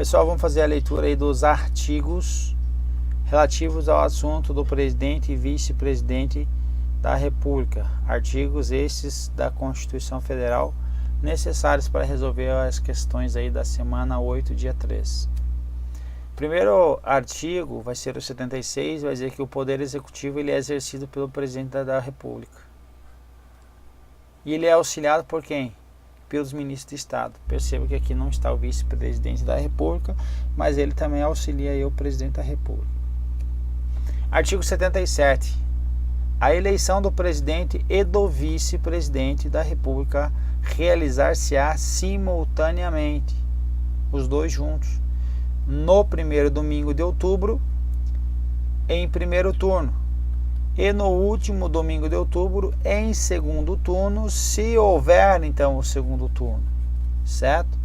Pessoal, vamos fazer a leitura aí dos artigos relativos ao assunto do presidente e vice-presidente da República. Artigos esses da Constituição Federal necessários para resolver as questões aí da semana 8, dia 3. Primeiro artigo vai ser o 76, vai dizer que o poder executivo ele é exercido pelo presidente da República. E ele é auxiliado por quem? Pelos ministros de Estado. Perceba que aqui não está o vice-presidente da República, mas ele também auxilia aí o presidente da República. Artigo 77. A eleição do presidente e do vice-presidente da República realizar-se-á simultaneamente, os dois juntos, no primeiro domingo de outubro, em primeiro turno, e no último domingo de outubro, em segundo turno, se houver então o segundo turno, certo?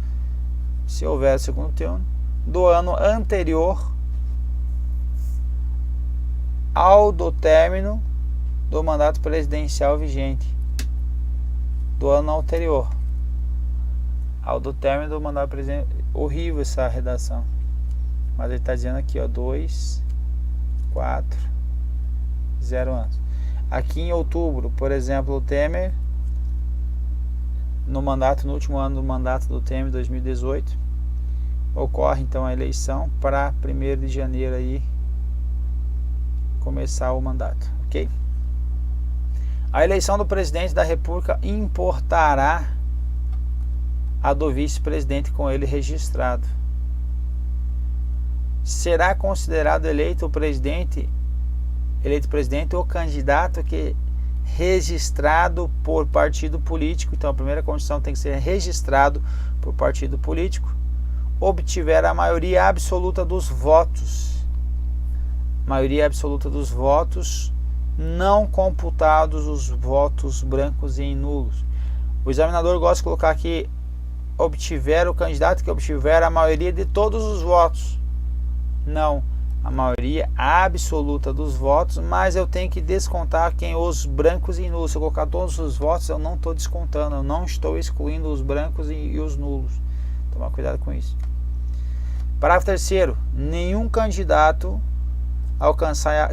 Se houver o segundo turno, do ano anterior ao do término do mandato presidencial vigente, do ano anterior ao do término do mandato presidencial. Horrível essa redação, mas ele está dizendo aqui, ó, 2, 4, 0 anos. Aqui em outubro, por exemplo, o Temer, no último ano do mandato do Temer, 2018, ocorre então a eleição para 1º de janeiro aí começar o mandato, ok? A eleição do presidente da República importará a do vice-presidente com ele registrado. Será considerado eleito presidente o candidato que registrado por partido político. Então a primeira condição tem que ser registrado por partido político, obtiver a maioria absoluta dos votos. Maioria absoluta dos votos, não computados os votos brancos e nulos. O examinador gosta de colocar aqui o candidato que obtiver a maioria de todos os votos. Não, a maioria absoluta dos votos, mas eu tenho que descontar os brancos e nulos. Se eu colocar todos os votos, eu não estou descontando, eu não estou excluindo os brancos e os nulos. Tomar cuidado com isso. Parágrafo 3º. Se nenhum candidato alcançar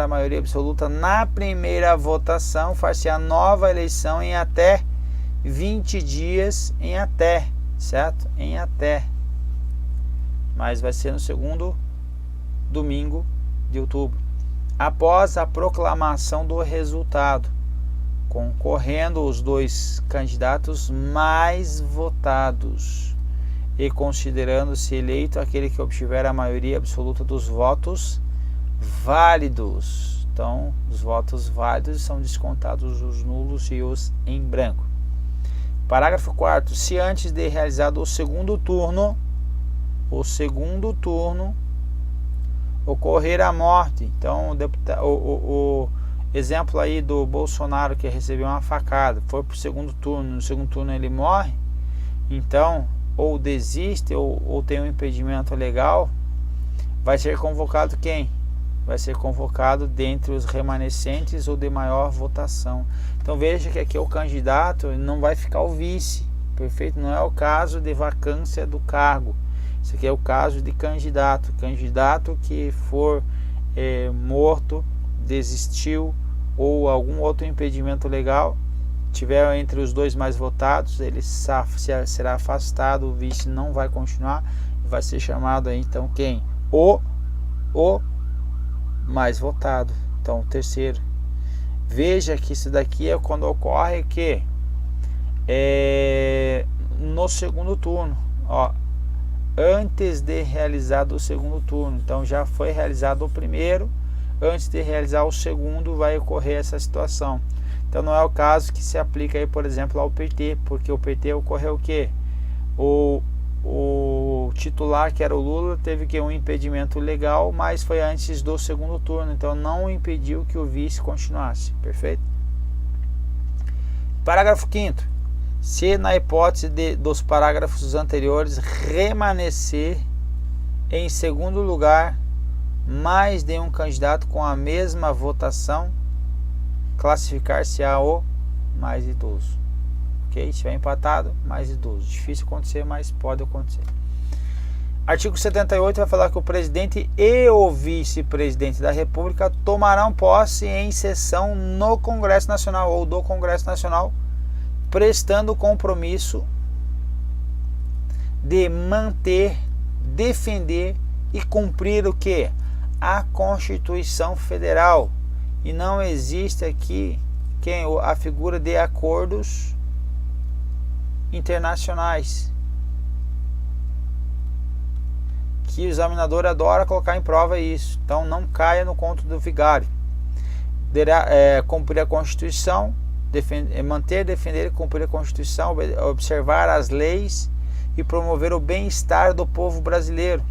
a maioria absoluta na primeira votação, far-se-á nova eleição em até 20 dias, certo? Mas vai ser no segundo domingo de outubro, após a proclamação do resultado, concorrendo os dois candidatos mais votados e considerando-se eleito aquele que obtiver a maioria absoluta dos votos válidos. Então, os votos válidos são descontados os nulos e os em branco. Parágrafo 4º. Se antes de realizado o segundo turno ocorrer a morte, então o exemplo aí do Bolsonaro que recebeu uma facada, foi para o segundo turno, no segundo turno ele morre, então ou desiste ou tem um impedimento legal, vai ser convocado quem? Vai ser convocado dentre os remanescentes ou de maior votação. Então veja que aqui o candidato não vai ficar o vice, perfeito? Não é o caso de vacância do cargo. Isso aqui é o caso de candidato que for morto, desistiu ou algum outro impedimento legal, tiver entre os dois mais votados, ele será afastado, o vice não vai continuar, vai ser chamado aí então quem? O mais votado, então o terceiro. Veja que isso daqui é quando ocorre que no segundo turno, ó, antes de realizado o segundo turno. Então já foi realizado o primeiro, antes de realizar o segundo vai ocorrer essa situação. Então não é o caso que se aplica aí, por exemplo, ao PT, porque o PT ocorreu o quê? O titular, que era o Lula, teve que um impedimento legal, mas foi antes do segundo turno, então não impediu que o vice continuasse, perfeito? Parágrafo 5º. Se na hipótese dos parágrafos anteriores remanescer em segundo lugar mais de um candidato com a mesma votação, classificar-se-á o mais idoso. Ok? Se estiver empatado, mais idoso. Difícil acontecer, mas pode acontecer. Artigo 78 vai falar que o presidente e o vice-presidente da República tomarão posse em sessão no Congresso Nacional ou do Congresso Nacional, prestando compromisso de manter, defender e cumprir o que? A Constituição Federal. E não existe aqui a figura de acordos internacionais, que o examinador adora colocar em prova isso. Então não caia no conto do vigário. Cumprir a Constituição, manter, defender e cumprir a Constituição, observar as leis e promover o bem-estar do povo brasileiro,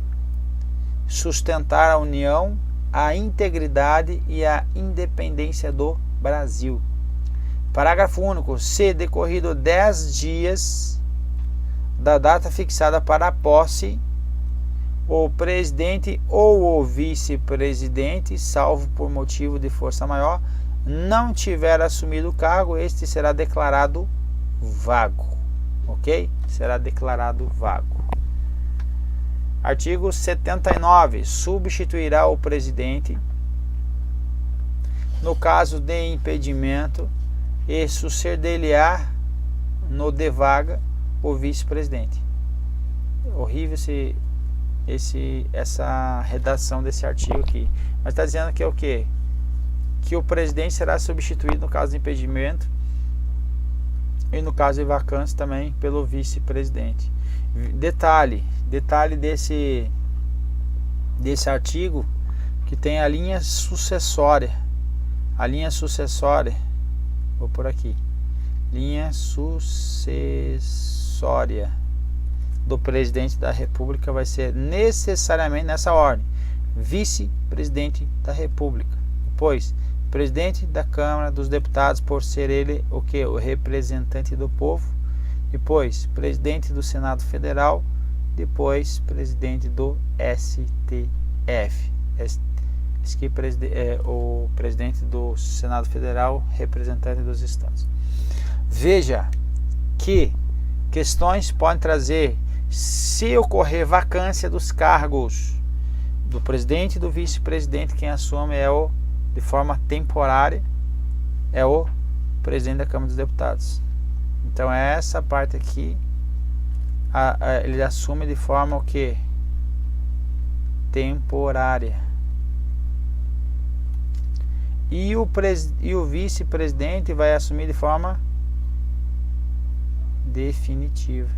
sustentar a união, a integridade e a independência do Brasil. Parágrafo único. Se decorrido 10 dias da data fixada para a posse, o presidente ou o vice-presidente, salvo por motivo de força maior, não tiver assumido o cargo, este será declarado vago. Ok? Será declarado vago. Artigo 79. Substituirá o presidente no caso de impedimento e suceder-lhe-á no de vaga o vice-presidente. Horrível essa redação desse artigo aqui. Mas está dizendo que é o quê? Que o presidente será substituído no caso de impedimento e no caso de vacância também pelo vice-presidente. Detalhe desse artigo, que tem a linha sucessória. A linha sucessória, vou por aqui, linha sucessória do presidente da República vai ser necessariamente nessa ordem: vice-presidente da República, depois presidente da Câmara dos Deputados, por ser ele o que? O representante do povo, depois presidente do Senado Federal, depois presidente do STF. O presidente do Senado Federal, representante dos estados. Veja que questões podem trazer: se ocorrer vacância dos cargos do presidente e do vice-presidente, quem assume de forma temporária é o presidente da Câmara dos Deputados. Então essa parte aqui ele assume de forma o que? Temporária. E o vice-presidente vai assumir de forma definitiva.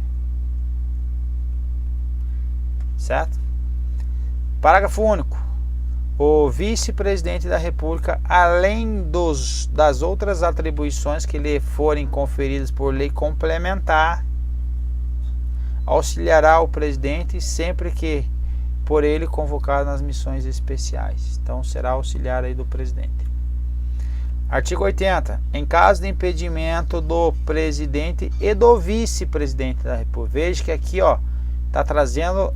Certo? Parágrafo único. O vice-presidente da República, além das outras atribuições que lhe forem conferidas por lei complementar, auxiliará o presidente sempre que por ele convocado nas missões especiais. Então será auxiliar aí do presidente. Artigo 80. Em caso de impedimento do presidente e do vice-presidente da República. Veja que aqui está trazendo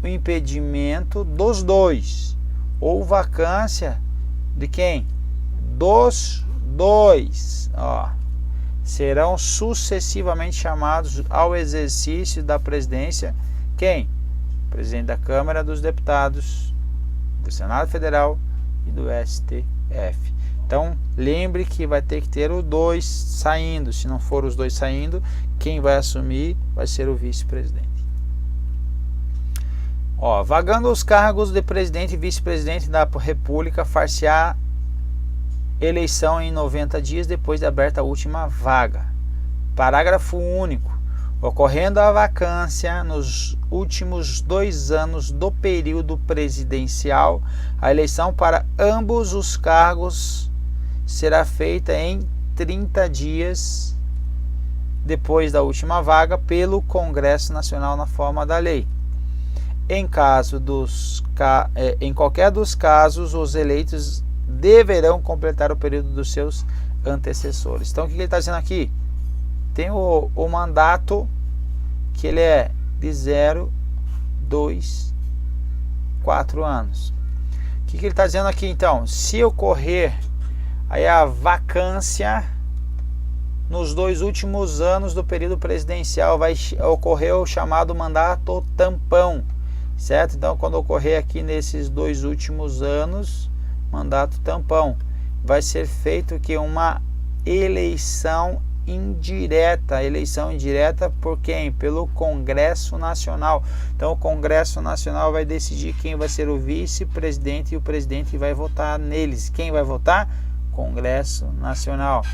o impedimento dos dois, ou vacância de quem? Dos dois. Serão sucessivamente chamados ao exercício da presidência quem? O presidente da Câmara dos Deputados, do Senado Federal e do STF. Então, lembre que vai ter que ter os dois saindo. Se não for os dois saindo, quem vai assumir vai ser o vice-presidente. Vagando os cargos de presidente e vice-presidente da República, far-se-á eleição em 90 dias depois de aberta a última vaga. Parágrafo único. Ocorrendo a vacância nos últimos 2 anos do período presidencial, a eleição para ambos os cargos será feita em 30 dias depois da última vaga pelo Congresso Nacional na forma da lei. Em qualquer dos casos, os eleitos deverão completar o período dos seus antecessores. Então, o que ele está dizendo aqui? Tem o mandato que ele é de 0, 2, 4 anos. O que ele está dizendo aqui então? Se ocorrer aí a vacância nos 2 últimos anos do período presidencial, vai ocorrer o chamado mandato tampão. certo? Então, quando ocorrer aqui nesses 2 últimos anos, mandato tampão, vai ser feito que uma eleição indireta. Eleição indireta por quem? Pelo Congresso Nacional. Então, o Congresso Nacional vai decidir quem vai ser o vice-presidente e o presidente vai votar neles. Quem vai votar? Congresso Nacional.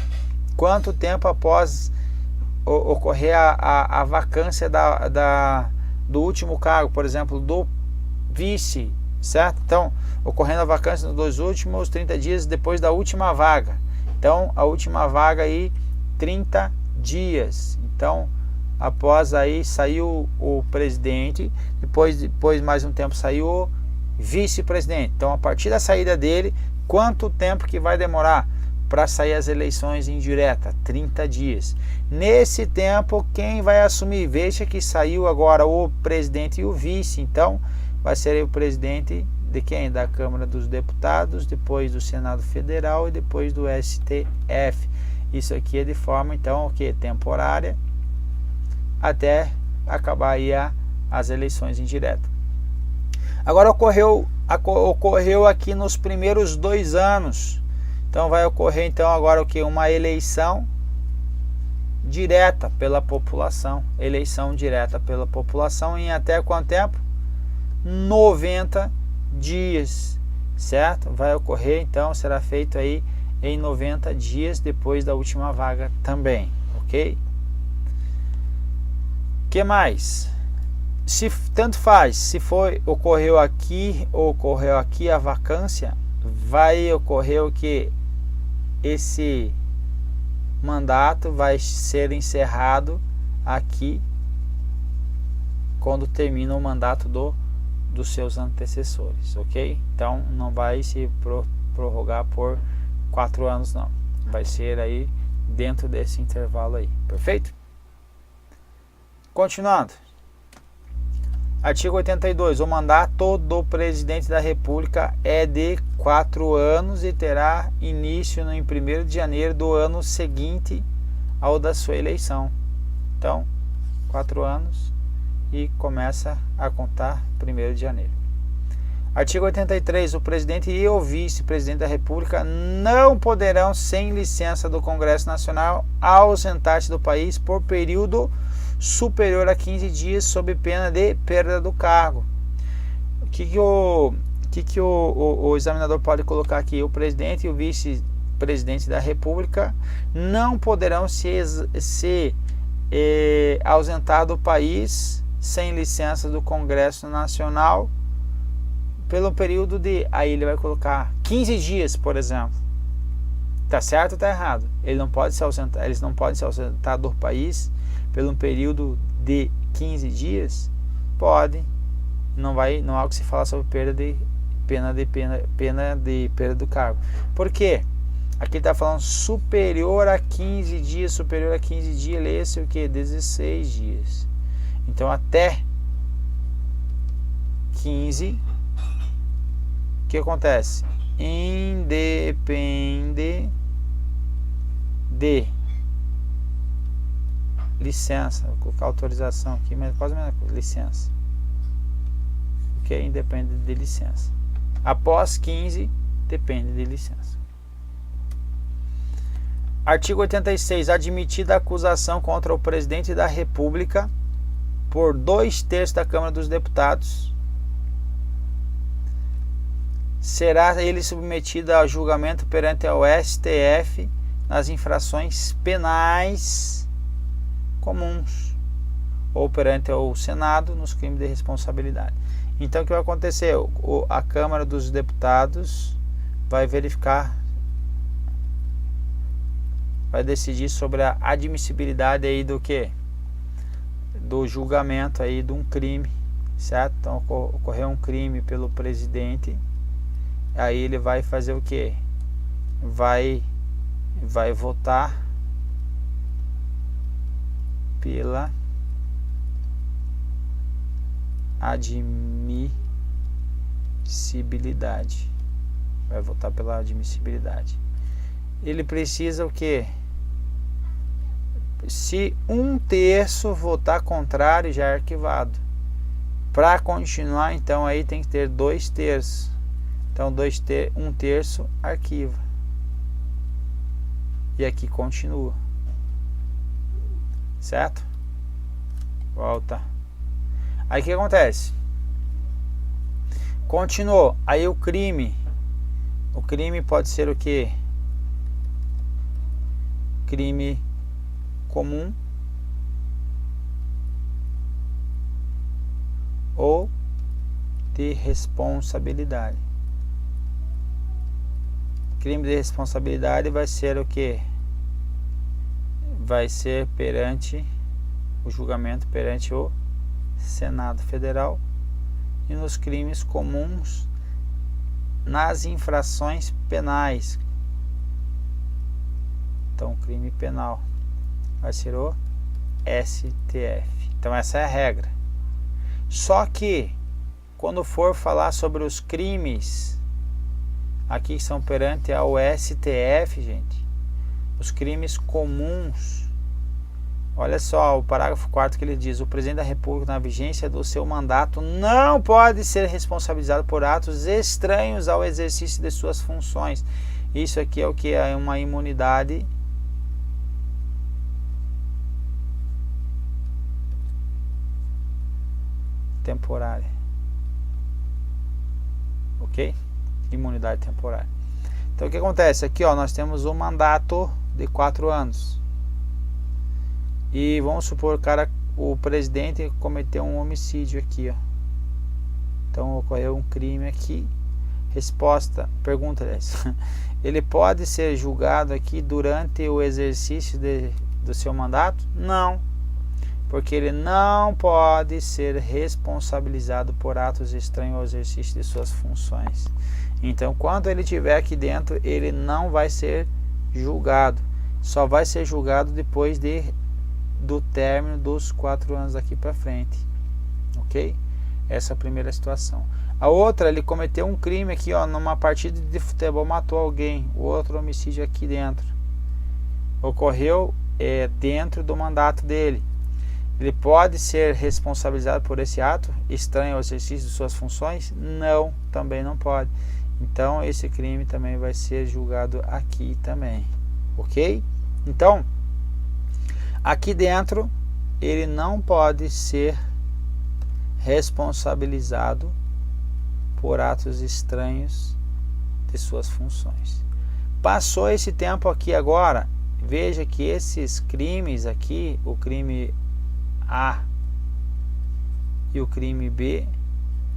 Quanto tempo após ocorrer a vacância do último cargo, por exemplo, do vice, certo? Então, ocorrendo a vacância nos 2 últimos 30 dias depois da última vaga. Então, a última vaga aí, 30 dias. Então, após aí saiu o presidente, depois mais um tempo saiu o vice-presidente. Então, a partir da saída dele, quanto tempo que vai demorar para sair as eleições indiretas? 30 dias. Nesse tempo, quem vai assumir? Veja que saiu agora o presidente e o vice. Então, vai ser o presidente de quem? Da Câmara dos Deputados, depois do Senado Federal e depois do STF. Isso aqui é de forma, então, o que? Temporária, até acabar aí as eleições indiretas. Agora ocorreu aqui nos primeiros 2 anos. Então vai ocorrer então agora o que? Uma eleição direta pela população. Eleição direta pela população em até quanto tempo? 90 dias, certo? Vai ocorrer então, será feito aí em 90 dias depois da última vaga também, ok? Que mais? Se tanto faz, se ocorreu aqui ou ocorreu aqui a vacância, vai ocorrer o que? Esse mandato vai ser encerrado aqui quando termina o mandato dos seus antecessores, ok? Então não vai se prorrogar por 4 anos não, vai ser aí dentro desse intervalo aí, perfeito? Continuando, artigo 82, o mandato do presidente da República é de 4 anos e terá início em 1º de janeiro do ano seguinte ao da sua eleição. Então, 4 anos e começa a contar 1º de janeiro. Artigo 83, o presidente e o vice-presidente da República não poderão, sem licença do Congresso Nacional, ausentar-se do país por período superior a 15 dias sob pena de perda do cargo. O que o examinador pode colocar aqui? O presidente e o vice-presidente da República não poderão se ausentar do país sem licença do Congresso Nacional pelo período de, aí ele vai colocar 15 dias, por exemplo. Tá certo ou tá errado? Eles não podem se ausentar do país pelo um período de 15 dias? Pode. Não há o que se falar sobre pena de perda do cargo. Por quê? Aqui está falando superior a 15 dias, superior a 15 dias, lê-se o que? 16 dias. Então até 15, o que acontece? Independe de licença, vou colocar autorização aqui, mas quase a mesma coisa, licença. Ok? Independe de licença. Após 15, depende de licença. Artigo 86. Admitida a acusação contra o presidente da República por 2/3 da Câmara dos Deputados, será ele submetido a julgamento perante o STF nas infrações penais comuns ou perante o Senado nos crimes de responsabilidade. Então o que vai acontecer? A Câmara dos Deputados vai verificar, vai decidir sobre a admissibilidade aí do que? Do julgamento aí de um crime, certo? Então ocorreu um crime pelo presidente, aí ele vai fazer o que? Vai votar pela admissibilidade. Vai votar pela admissibilidade. Ele precisa o que? Se 1/3 votar contrário, já é arquivado. Para continuar, então, aí tem que ter 2/3. Então, 1/3 arquiva. E aqui continua. Certo? Volta. Aí o que acontece? Continuou. Aí o crime. O crime pode ser o quê? Crime comum ou de responsabilidade. Crime de responsabilidade vai ser o quê? Vai ser perante o julgamento perante o Senado Federal. E nos crimes comuns, nas infrações penais. Então, crime penal vai ser o STF. Então, essa é a regra. Só que, quando for falar sobre os crimes aqui que são perante ao STF, gente, os crimes comuns, olha só o parágrafo 4º que ele diz: o presidente da República, na vigência do seu mandato, não pode ser responsabilizado por atos estranhos ao exercício de suas funções. Isso aqui é o que? É uma imunidade temporária. Ok? Imunidade temporária. Então o que acontece? Aqui, ó, nós temos um mandato de 4 anos. E vamos supor, o presidente cometeu um homicídio aqui, ó. Então ocorreu um crime aqui. Resposta, pergunta, ele pode ser julgado aqui durante o exercício do seu mandato? Não, porque ele não pode ser responsabilizado por atos estranhos ao exercício de suas funções. Então, quando ele estiver aqui dentro, ele não vai ser julgado. Só vai ser julgado depois do término dos 4 anos daqui para frente. Ok? Essa é a primeira situação. A outra, ele cometeu um crime aqui, ó, numa partida de futebol, matou alguém. O outro homicídio aqui dentro. Ocorreu dentro do mandato dele. Ele pode ser responsabilizado por esse ato estranho ao exercício de suas funções? Não, também não pode. Então, esse crime também vai ser julgado aqui também. Ok? Então, aqui dentro, ele não pode ser responsabilizado por atos estranhos de suas funções. Passou esse tempo aqui agora, veja que esses crimes aqui, o crime A e o crime B,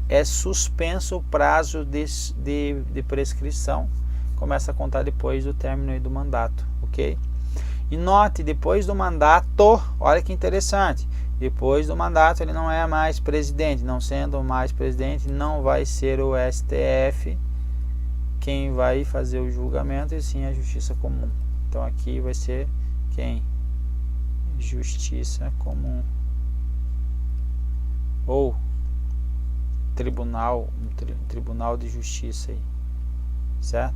é suspenso o prazo de prescrição, começa a contar depois do término do mandato, ok? E note, depois do mandato, olha que interessante, depois do mandato ele não é mais presidente, não sendo mais presidente, não vai ser o STF quem vai fazer o julgamento, e sim a Justiça Comum. Então aqui vai ser quem? Justiça Comum. Ou tribunal de justiça aí, certo?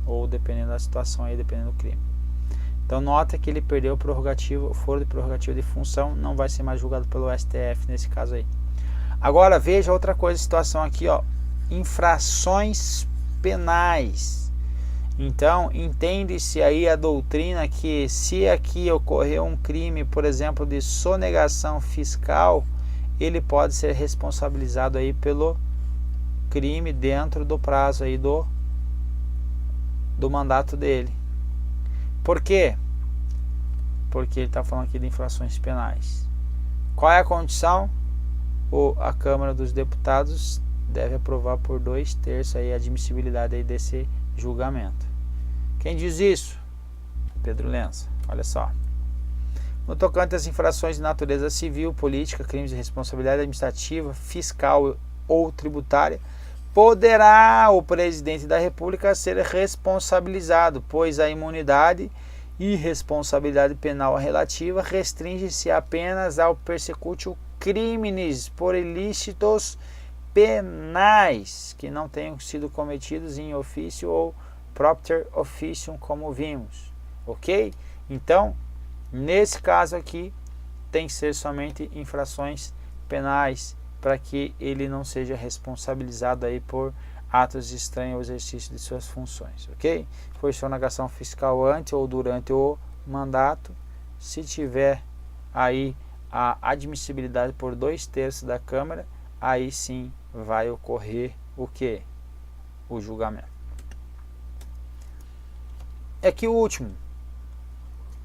Ou dependendo da situação aí, dependendo do crime. Então nota que ele perdeu o prerrogativo, foro de prerrogativa de função, não vai ser mais julgado pelo STF nesse caso aí. Agora veja outra coisa, situação aqui, ó, infrações penais. Então entende-se aí a doutrina que se aqui ocorreu um crime, por exemplo, de sonegação fiscal, ele pode ser responsabilizado aí pelo crime dentro do prazo aí do mandato dele. Por quê? Porque ele está falando aqui de infrações penais. Qual é a condição? A Câmara dos Deputados deve aprovar por 2/3 aí a admissibilidade aí desse julgamento. Quem diz isso? Pedro Lença. Olha só. No tocante às infrações de natureza civil, política, crimes de responsabilidade administrativa, fiscal ou tributária, poderá o presidente da República ser responsabilizado, pois a imunidade e responsabilidade penal relativa restringe-se apenas ao persecutio criminis por ilícitos penais que não tenham sido cometidos em ofício ou propter officium, como vimos. Ok? Então, nesse caso aqui, tem que ser somente infrações penais para que ele não seja responsabilizado aí por atos estranhos ao exercício de suas funções, ok? Foi sonegação fiscal antes ou durante o mandato. Se tiver aí a admissibilidade por 2/3 da Câmara, aí sim vai ocorrer o que? O julgamento. Aqui o último,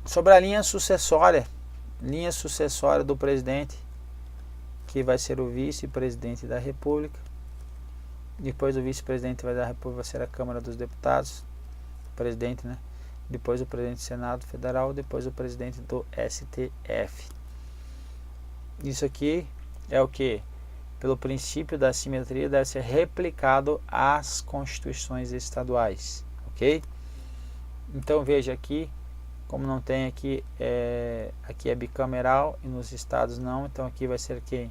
sobre a linha sucessória do presidente, que vai ser o vice-presidente da República. Depois o vice-presidente da República vai ser a Câmara dos Deputados, o presidente, né? Depois o presidente do Senado Federal, depois o presidente do STF. Isso aqui é o que? Pelo princípio da simetria, deve ser replicado às constituições estaduais, ok? Então veja aqui, como não tem aqui, aqui é bicameral e nos estados não, então aqui vai ser quem?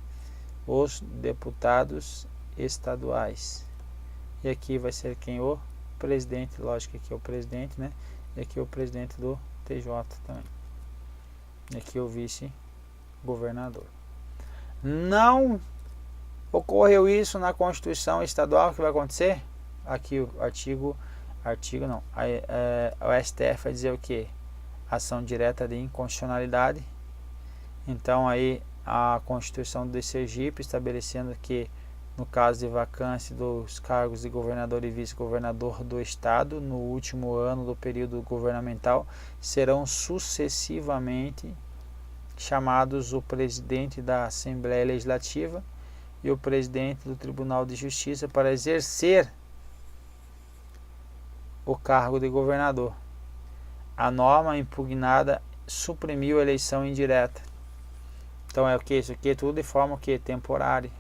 Os deputados estaduais. E aqui vai ser quem? O presidente, lógico que aqui é o presidente, né? E aqui é o presidente do TJ também. E aqui é o vice-governador. Não ocorreu isso na Constituição Estadual, o que vai acontecer? Aqui o artigo não. O STF vai dizer o que? Ação direta de inconstitucionalidade. Então aí a Constituição do Sergipe estabelecendo que no caso de vacância dos cargos de governador e vice-governador do estado, no último ano do período governamental, serão sucessivamente chamados o presidente da Assembleia Legislativa e o presidente do Tribunal de Justiça para exercer o cargo de governador. A norma impugnada suprimiu a eleição indireta. Então é o que? Isso aqui é tudo de forma que temporária.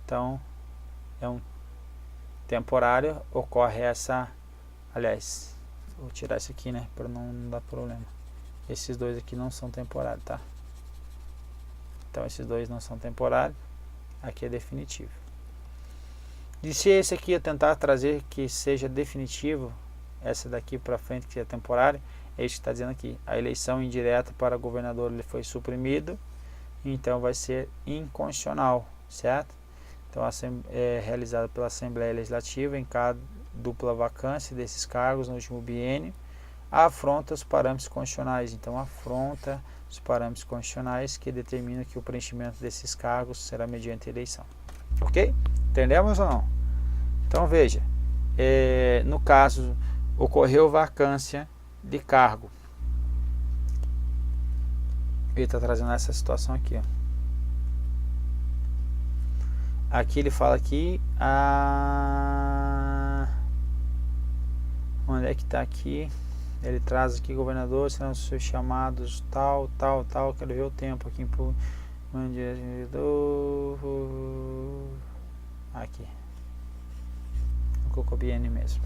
Então é um temporário, ocorre essa, aliás, vou tirar isso aqui, né, para não dar problema. Esses dois aqui não são temporários, tá? Então esses dois não são temporários, aqui é definitivo. E se esse aqui eu tentar trazer que seja definitivo, essa daqui para frente que é temporário, é isso que está dizendo aqui. A eleição indireta para governador ele foi suprimido, então vai ser inconstitucional, certo? Então é realizada pela Assembleia Legislativa em cada dupla vacância desses cargos no último biênio, afronta os parâmetros constitucionais. Então afronta os parâmetros constitucionais que determinam que o preenchimento desses cargos será mediante eleição. Ok? Entendemos ou não? Então veja, no caso ocorreu vacância de cargo. Ele está trazendo essa situação aqui, ó. Aqui ele fala aqui, onde é que está aqui? Ele traz aqui, governador, serão seus chamados, tal, quero ver o tempo aqui, aqui, colocou BN mesmo.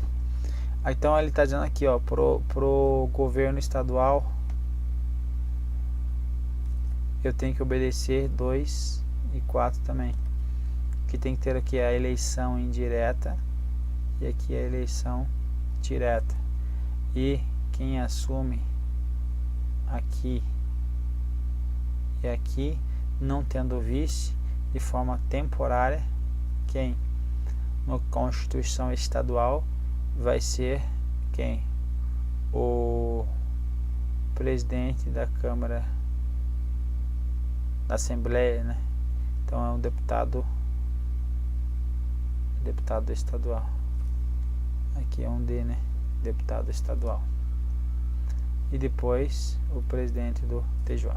Então ele está dizendo aqui, ó, pro governo estadual, eu tenho que obedecer 2 e 4 também. Que tem que ter aqui a eleição indireta e aqui a eleição direta. E quem assume aqui e aqui, não tendo vice, de forma temporária, quem? Na Constituição Estadual vai ser quem? O presidente da Câmara, da Assembleia, né? Então é um deputado estadual. Aqui é um D, né? Deputado estadual. E depois o presidente do TJ.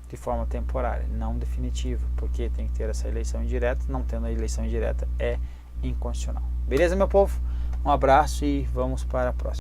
De forma temporária, não definitiva, porque tem que ter essa eleição indireta. Não tendo a eleição indireta é inconstitucional. Beleza, meu povo? Um abraço e vamos para a próxima.